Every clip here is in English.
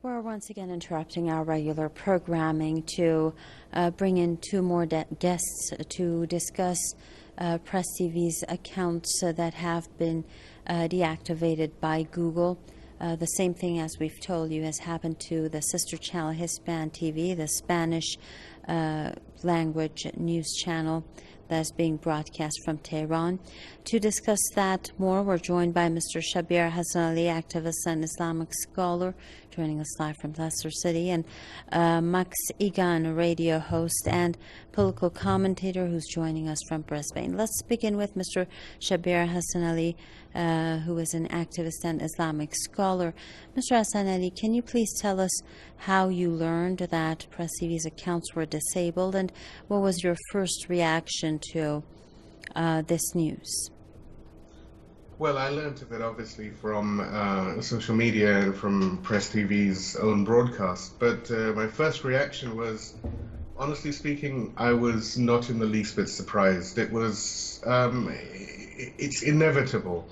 We're once again interrupting our regular programming to bring in two more guests to discuss PressTV's accounts that have been deactivated by Google. The same thing, as we've told you, has happened to the sister channel Hispan TV, the Spanish language news channel that's being broadcast from Tehran. To discuss that more, we're joined by Mr. Shabir Hassan Ali, activist and Islamic scholar, joining us live from Leicester City, and Max Igan, radio host and political commentator, who's joining us from Brisbane. Let's begin with Mr. Shabir Hassan Ali, who is an activist and Islamic scholar. Mr. Hassan Ali, can you please tell us how you learned that PressTV's accounts were disabled, and what was your first reaction to this news? Well, I learned of it obviously from social media and from PressTV's own broadcast, but my first reaction was, honestly speaking, I was not in the least bit surprised. It was, it's inevitable.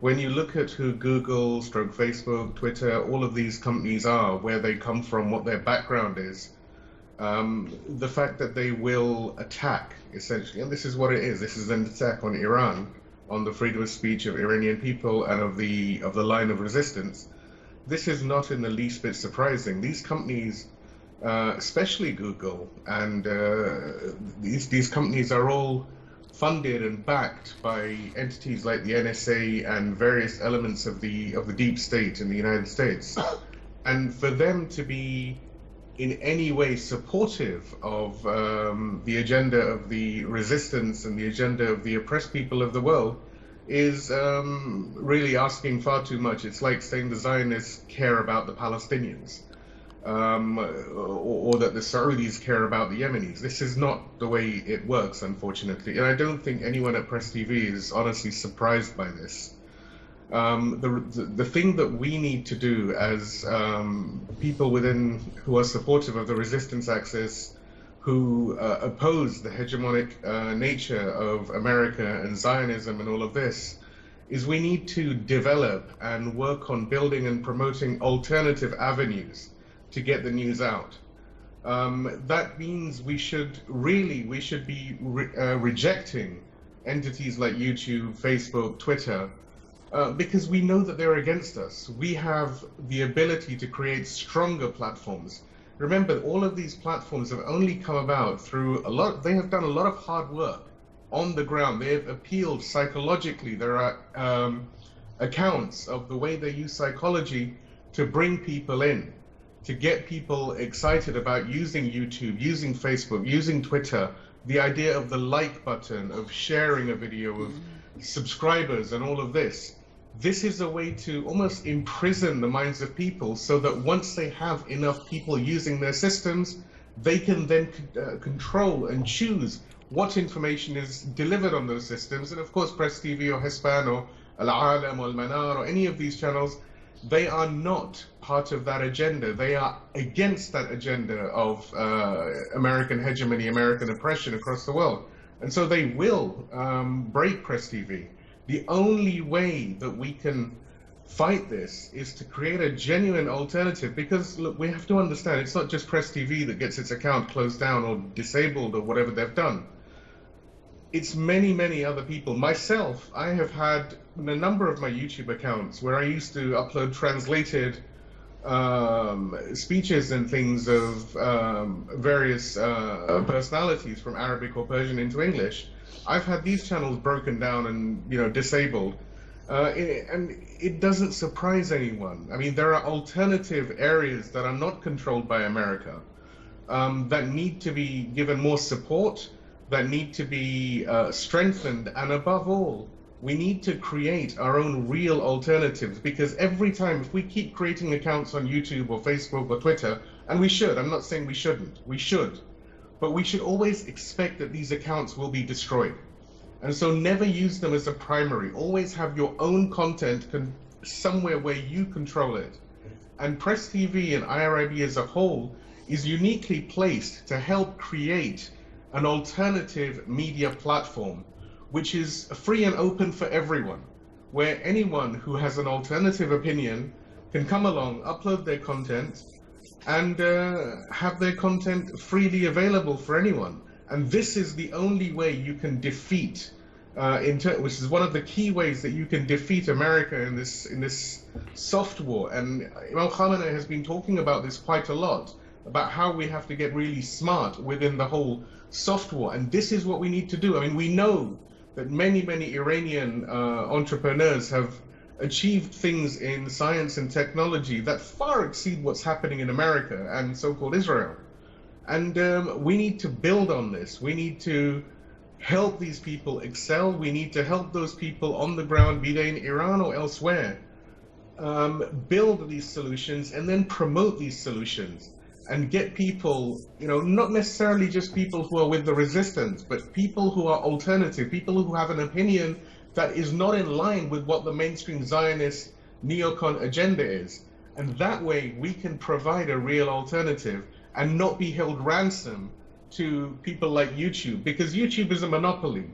When you look at who Google, Facebook, Twitter, all of these companies are, where they come from, what their background is, the fact that they will attack, essentially, and this is what it is. This is an attack on Iran, on the freedom of speech of Iranian people and of the line of resistance. This is not in the least bit surprising. These companies, especially Google, and these companies are all funded and backed by entities like the NSA and various elements of the deep state in the United States. And for them to be in any way supportive of the agenda of the resistance and the agenda of the oppressed people of the world is really asking far too much. It's like saying the Zionists care about the Palestinians, or that the Saudis care about the Yemenis. This is not the way it works, unfortunately. And I don't think anyone at PressTV is honestly surprised by this. The thing that we need to do as people who are supportive of the resistance axis, who oppose the hegemonic nature of America and Zionism and all of this, is we need to develop and work on building and promoting alternative avenues to get the news out. That means we should be rejecting entities like YouTube, Facebook, Twitter, because we know that they're against us. We have the ability to create stronger platforms. Remember, all of these platforms have only come about through they have done a lot of hard work on the ground. They have appealed psychologically. There are accounts of the way they use psychology to bring people in, to get people excited about using YouTube, using Facebook, using Twitter, the idea of the like button, of sharing a video, of subscribers and all of this. This is a way to almost imprison the minds of people so that once they have enough people using their systems, they can then control and choose what information is delivered on those systems. And of course, PressTV or Hispan or Al-Alam or Al-Manar or any of these channels, they are not part of that agenda. They are against that agenda of American hegemony, American oppression across the world. And so they will break PressTV. The only way that we can fight this is to create a genuine alternative, because look, we have to understand it's not just PressTV that gets its account closed down or disabled or whatever they've done. It's many, many other people. Myself, I have had a number of my YouTube accounts where I used to upload translated speeches and things of various personalities from Arabic or Persian into English. I've had these channels broken down and disabled, and it doesn't surprise anyone. I mean, there are alternative areas that are not controlled by America that need to be given more support, that need to be strengthened, and above all, we need to create our own real alternatives, because every time, if we keep creating accounts on YouTube or Facebook or Twitter, and we should, I'm not saying we shouldn't, we should, but we should always expect that these accounts will be destroyed. And so never use them as a primary. Always have your own content somewhere where you control it. And PressTV and IRIB as a whole is uniquely placed to help create an alternative media platform, which is free and open for everyone, where anyone who has an alternative opinion can come along, upload their content, and have their content freely available for anyone. And this is the only way you can defeat, which is one of the key ways that you can defeat America in this soft war. And Imam Khamenei has been talking about this quite a lot, about how we have to get really smart within the whole soft war. And this is what we need to do. I mean, we know that many Iranian entrepreneurs have achieved things in science and technology that far exceed what's happening in America and so-called Israel. And we need to build on this. We need to help these people excel. We need to help those people on the ground, be they in Iran or elsewhere, build these solutions and then promote these solutions and get people, not necessarily just people who are with the resistance, but people who are alternative, people who have an opinion that is not in line with what the mainstream Zionist neocon agenda is. And that way we can provide a real alternative and not be held ransom to people like YouTube, because YouTube is a monopoly.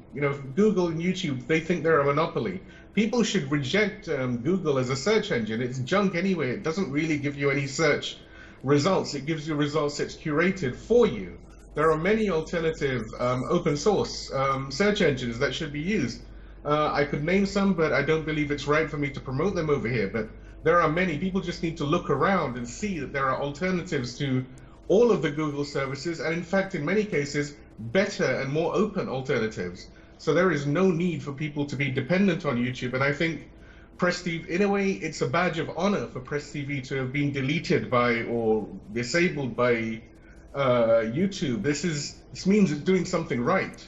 Google and YouTube, they think they're a monopoly. People should reject Google as a search engine. It's junk anyway. It doesn't really give you any search results. It gives you results that's curated for you. There are many alternative open source search engines that should be used. I could name some, but I don't believe it's right for me to promote them over here. But there are many. People just need to look around and see that there are alternatives to all of the Google services, and in fact, in many cases, better and more open alternatives. So there is no need for people to be dependent on YouTube. And I think PressTV, in a way, it's a badge of honor for PressTV to have been deleted by or disabled by YouTube. This means it's doing something right.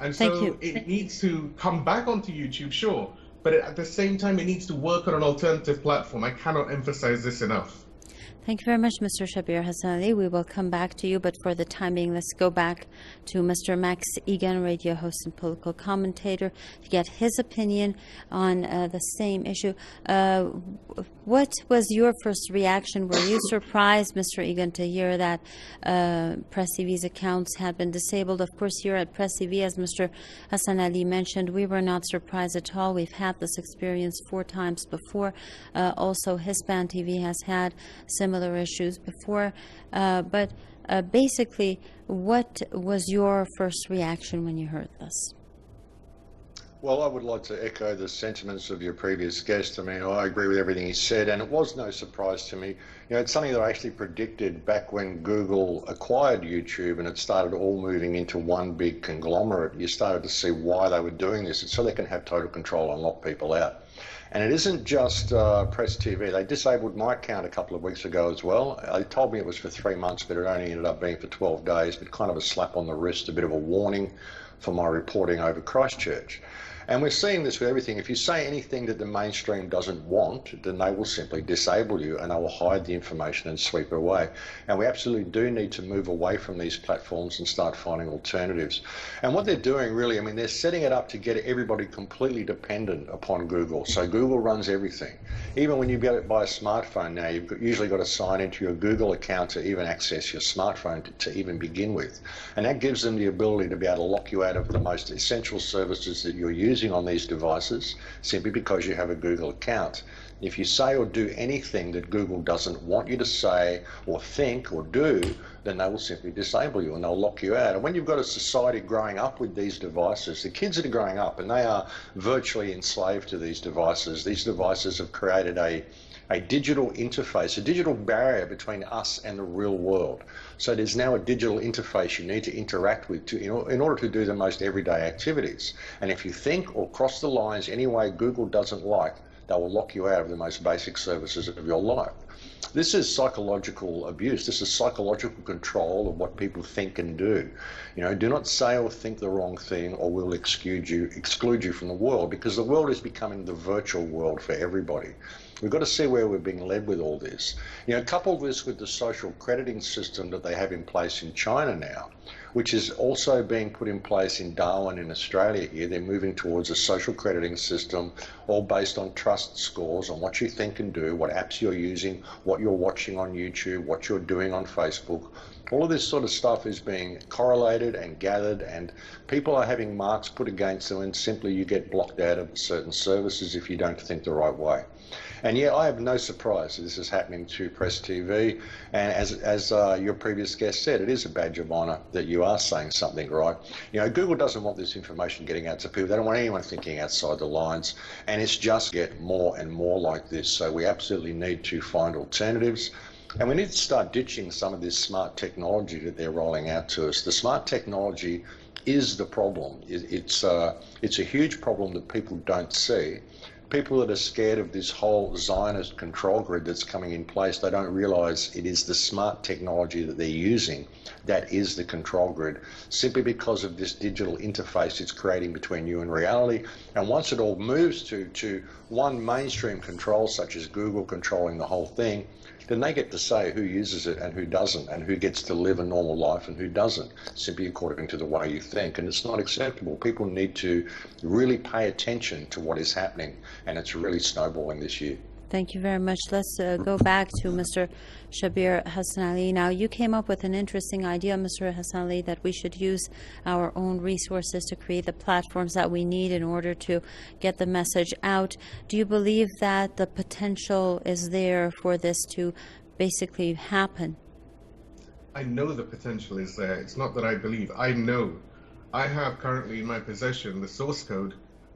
And so it needs to come back onto YouTube, sure, but at the same time, it needs to work on an alternative platform. I cannot emphasize this enough. Thank you very much, Mr. Shabir Hassan Ali. We will come back to you, but for the time being, let's go back to Mr. Max Igan, radio host and political commentator, to get his opinion on the same issue. What was your first reaction? Were you surprised, Mr. Igan, to hear that PressTV's accounts had been disabled? Of course, here at PressTV, as Mr. Hassan Ali mentioned, we were not surprised at all. We've had this experience 4 times before. Also, Hispan TV has had similar issues before, but basically, what was your first reaction when you heard this? Well, I would like to echo the sentiments of your previous guest. I mean, I agree with everything he said, and it was no surprise to me. It's something that I actually predicted back when Google acquired YouTube and it started all moving into one big conglomerate. You started to see why they were doing this. It's so they can have total control and lock people out. And it isn't just PressTV. They disabled my account a couple of weeks ago as well. They told me it was for 3 months, but it only ended up being for 12 days, but kind of a slap on the wrist, a bit of a warning for my reporting over Christchurch. And we're seeing this with everything. If you say anything that the mainstream doesn't want, then they will simply disable you and they will hide the information and sweep it away. And we absolutely do need to move away from these platforms and start finding alternatives. And what they're doing really, I mean, they're setting it up to get everybody completely dependent upon Google. So Google runs everything. Even when you get it by a smartphone now, you've usually got to sign into your Google account to even access your smartphone to even begin with. And that gives them the ability to be able to lock you out of the most essential services that you're using on these devices simply because you have a Google account. If you say or do anything that Google doesn't want you to say or think or do, then they will simply disable you and they'll lock you out. And when you've got a society growing up with these devices, the kids that are growing up and they are virtually enslaved to these devices have created a digital interface, a digital barrier between us and the real world. So there's now a digital interface you need to interact with in order to do the most everyday activities. And if you think or cross the lines any way Google doesn't like, they will lock you out of the most basic services of your life. This is psychological abuse. This is psychological control of what people think and do. Do not say or think the wrong thing or we'll exclude you from the world, because the world is becoming the virtual world for everybody. We've got to see where we're being led with all this. Couple this with the social crediting system that they have in place in China now, which is also being put in place in Darwin in Australia here. They're moving towards a social crediting system, all based on trust scores on what you think and do, what apps you're using, what you're watching on YouTube, what you're doing on Facebook. All of this sort of stuff is being correlated and gathered, and people are having marks put against them, and simply you get blocked out of certain services if you don't think the right way. And yeah, I have no surprise that this is happening to Press TV. And as your previous guest said, it is a badge of honour that you are saying something right. You know, Google doesn't want this information getting out to people. They don't want anyone thinking outside the lines. And it's just get more and more like this. So we absolutely need to find alternatives. And we need to start ditching some of this smart technology that they're rolling out to us. The smart technology is the problem. It's a huge problem that people don't see. People that are scared of this whole Zionist control grid that's coming in place, they don't realise it is the smart technology that they're using that is the control grid, simply because of this digital interface it's creating between you and reality. And once it all moves to one mainstream control, such as Google controlling the whole thing, then they get to say who uses it and who doesn't, and who gets to live a normal life and who doesn't, simply according to the way you think. And it's not acceptable. People need to really pay attention to what is happening, and it's really snowballing this year. Thank you very much. Let's go back to Mr. Shabir Hassan Ali. Now, you came up with an interesting idea, Mr. Hassan Ali, that we should use our own resources to create the platforms that we need in order to get the message out. Do you believe that the potential is there for this to basically happen? I know the potential is there. It's not that I believe. I know. I have currently in my possession the source code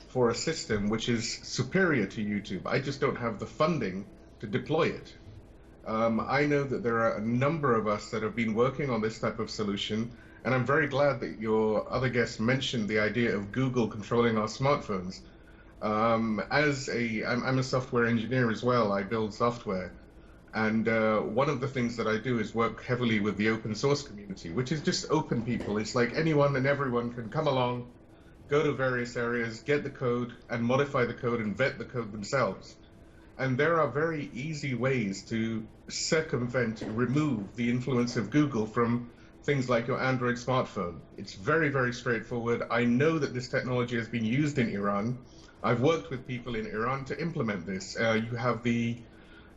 for a system which is superior to YouTube. I just don't have the funding to deploy it. I know that there are a number of us that have been working on this type of solution, and I'm very glad that your other guest mentioned the idea of Google controlling our smartphones. I'm a software engineer as well. I build software, and one of the things that I do is work heavily with the open source community, which is just open people. It's like anyone and everyone can come along, go to various areas, get the code, and modify the code and vet the code themselves. And there are very easy ways to circumvent, remove the influence of Google from things like your Android smartphone. It's very, very straightforward. I know that this technology has been used in Iran. I've worked with people in Iran to implement this. You have the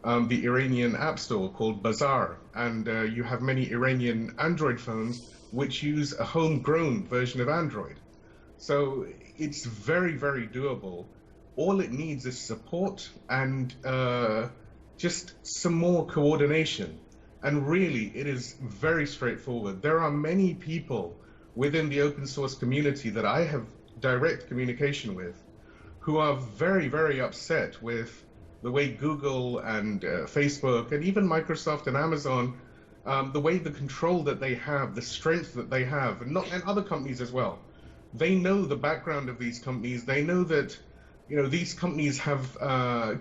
Iranian app store called Bazaar, and you have many Iranian Android phones which use a homegrown version of Android. So it's very, very doable. All it needs is support and just some more coordination. And really, it is very straightforward. There are many people within the open source community that I have direct communication with who are very, very upset with the way Google and Facebook and even Microsoft and Amazon, the way the control that they have, the strength that they have, and other companies as well. They know the background of these companies. They know that, these companies have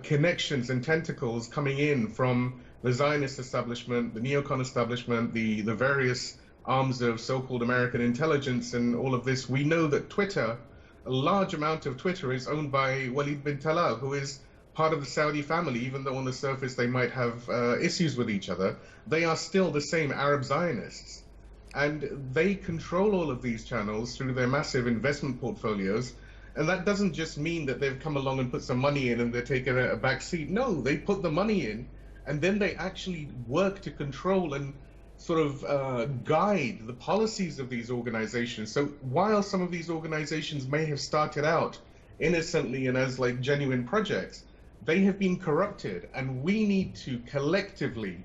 connections and tentacles coming in from the Zionist establishment, the neocon establishment, the various arms of so-called American intelligence and all of this. We know that Twitter, a large amount of Twitter is owned by Walid bin Talal, who is part of the Saudi family. Even though on the surface they might have issues with each other, they are still the same Arab Zionists. And they control all of these channels through their massive investment portfolios. And that doesn't just mean that they've come along and put some money in and they're taking a back seat. No, they put the money in, and then they actually work to control and sort of guide the policies of these organizations. So while some of these organizations may have started out innocently and as like genuine projects, they have been corrupted, and we need to collectively,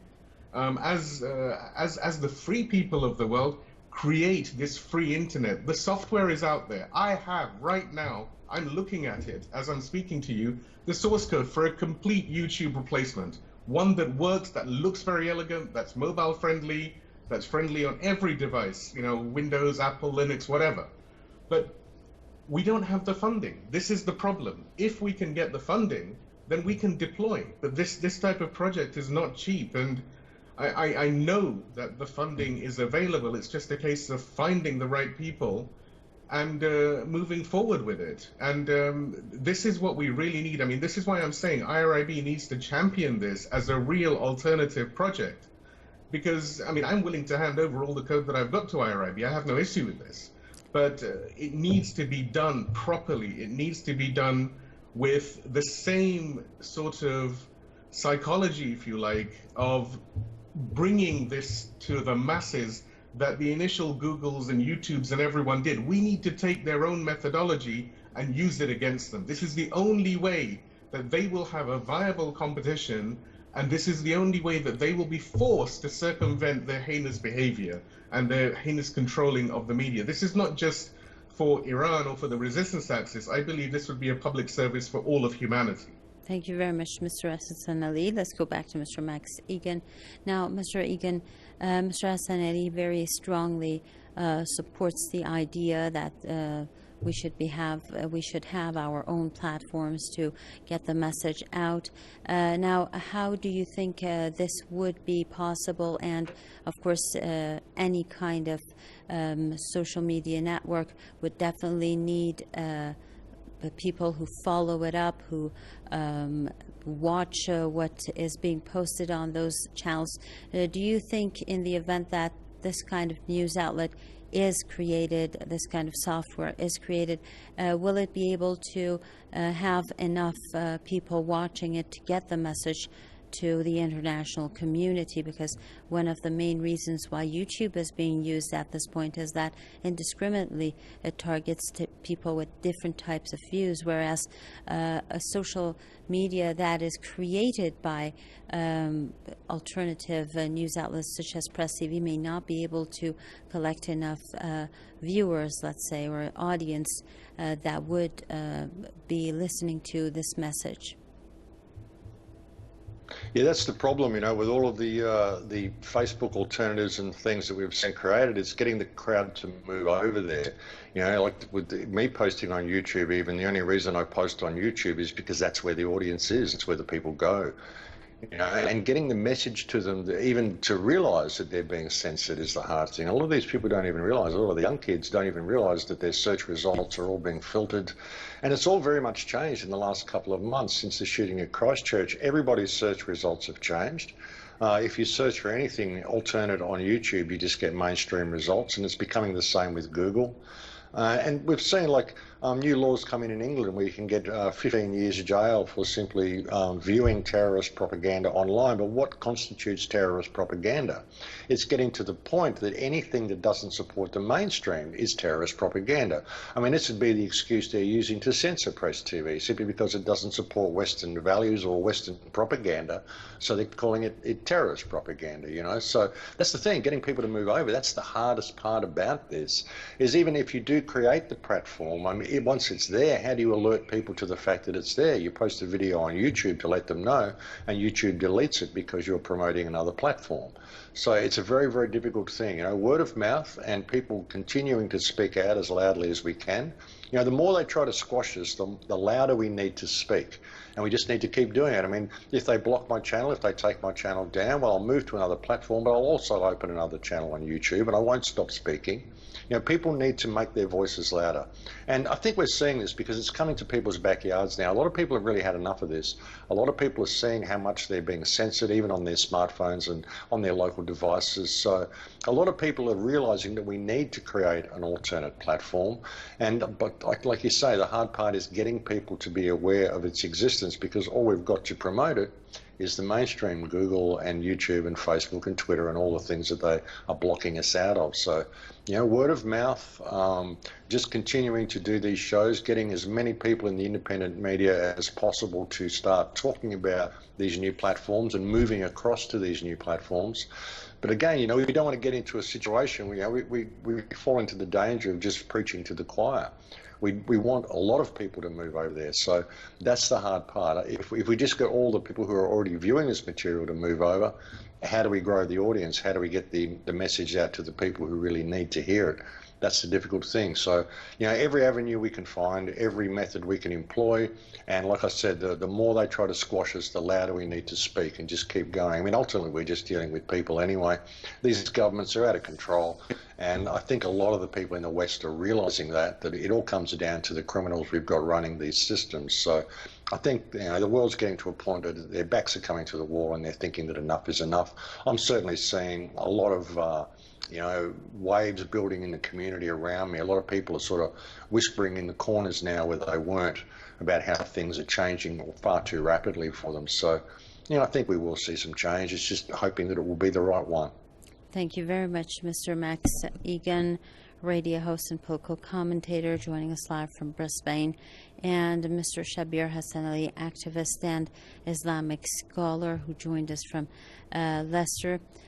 as the free people of the world, create this free internet. The software is out there. I have right now, I'm looking at it as I'm speaking to you, the source code for a complete YouTube replacement. One that works, that looks very elegant, that's mobile friendly, that's friendly on every device, Windows, Apple, Linux, whatever. But we don't have the funding. This is the problem. If we can get the funding, then we can deploy. But this type of project is not cheap, and I know that the funding is available. It's just a case of finding the right people and moving forward with it. And this is what we really need. I mean, this is why I'm saying IRIB needs to champion this as a real alternative project. Because, I mean, I'm willing to hand over all the code that I've got to IRIB. I have no issue with this. But it needs to be done properly. It needs to be done with the same sort of psychology, if you like, of bringing this to the masses that the initial Googles and YouTubes and everyone did. We need to take their own methodology and use it against them. This is the only way that they will have a viable competition, and this is the only way that they will be forced to circumvent their heinous behavior and their heinous controlling of the media. This is not just for Iran or for the resistance axis. I believe this would be a public service for all of humanity. Thank you very much, Mr. Hassan Ali. Let's go back to Mr. Max Igan. Now, Mr. Igan, Mr. Hassan Ali very strongly supports the idea that we should have our own platforms to get the message out. Now, how do you think this would be possible? And of course, any kind of social media network would definitely need people who follow it up, who watch what is being posted on those channels. Do you think, in the event that this kind of news outlet is created, this kind of software is created, will it be able to have enough people watching it to get the message to the international community? Because one of the main reasons why YouTube is being used at this point is that indiscriminately it targets people with different types of views, whereas a social media that is created by alternative news outlets such as PressTV may not be able to collect enough viewers, let's say, or audience that would be listening to this message. Yeah, that's the problem, with all of the Facebook alternatives and things that we've seen created. It's getting the crowd to move over there. Like with me posting on YouTube, even the only reason I post on YouTube is because that's where the audience is. It's where the people go. And getting the message to them, even to realize that they're being censored, is the hard thing. A lot of these people don't even realize, a lot of the young kids don't even realize that their search results are all being filtered. And it's all very much changed in the last couple of months since the shooting at Christchurch. Everybody's search results have changed. If you search for anything alternate on YouTube, you just get mainstream results, and it's becoming the same with Google. And we've seen new laws come in England where you can get 15 years of jail for simply viewing terrorist propaganda online. But what constitutes terrorist propaganda? It's getting to the point that anything that doesn't support the mainstream is terrorist propaganda. I mean, this would be the excuse they're using to censor PressTV, simply because it doesn't support Western values or Western propaganda. So they're calling it terrorist propaganda, So that's the thing, getting people to move over. That's the hardest part about this, is even if you do create the platform, I mean, once it's there, how do you alert people to the fact that it's there? You post a video on YouTube to let them know, and YouTube deletes it because you're promoting another platform. So it's a very, very difficult thing. Word of mouth and people continuing to speak out as loudly as we can. The more they try to squash us, the louder we need to speak. And we just need to keep doing it. I mean, if they block my channel, if they take my channel down, well, I'll move to another platform, but I'll also open another channel on YouTube, and I won't stop speaking. People need to make their voices louder. And I think we're seeing this because it's coming to people's backyards now. A lot of people have really had enough of this. A lot of people are seeing how much they're being censored, even on their smartphones and on their local devices. So a lot of people are realizing that we need to create an alternate platform. But like you say, the hard part is getting people to be aware of its existence, because all we've got to promote it is the mainstream, Google and YouTube and Facebook and Twitter and all the things that they are blocking us out of. So, word of mouth, just continuing to do these shows, getting as many people in the independent media as possible to start talking about these new platforms and moving across to these new platforms. But again, we don't want to get into a situation where we fall into the danger of just preaching to the choir. We want a lot of people to move over there. So that's the hard part. If we just get all the people who are already viewing this material to move over, how do we grow the audience? How do we get the message out to the people who really need to hear it? That's the difficult thing. So, every avenue we can find, every method we can employ, and like I said, the more they try to squash us, the louder we need to speak and just keep going. I mean, ultimately, we're just dealing with people anyway. These governments are out of control, and I think a lot of the people in the West are realizing that it all comes down to the criminals we've got running these systems. So I think the world's getting to a point that their backs are coming to the wall and they're thinking that enough is enough. I'm certainly seeing a lot of waves building in the community around me. A lot of people are sort of whispering in the corners now where they weren't, about how things are changing far too rapidly for them. So, I think we will see some change. It's just hoping that it will be the right one. Thank you very much, Mr. Max Igan, radio host and political commentator, joining us live from Brisbane, and Mr. Shabir Hassan Ali, activist and Islamic scholar, who joined us from Leicester.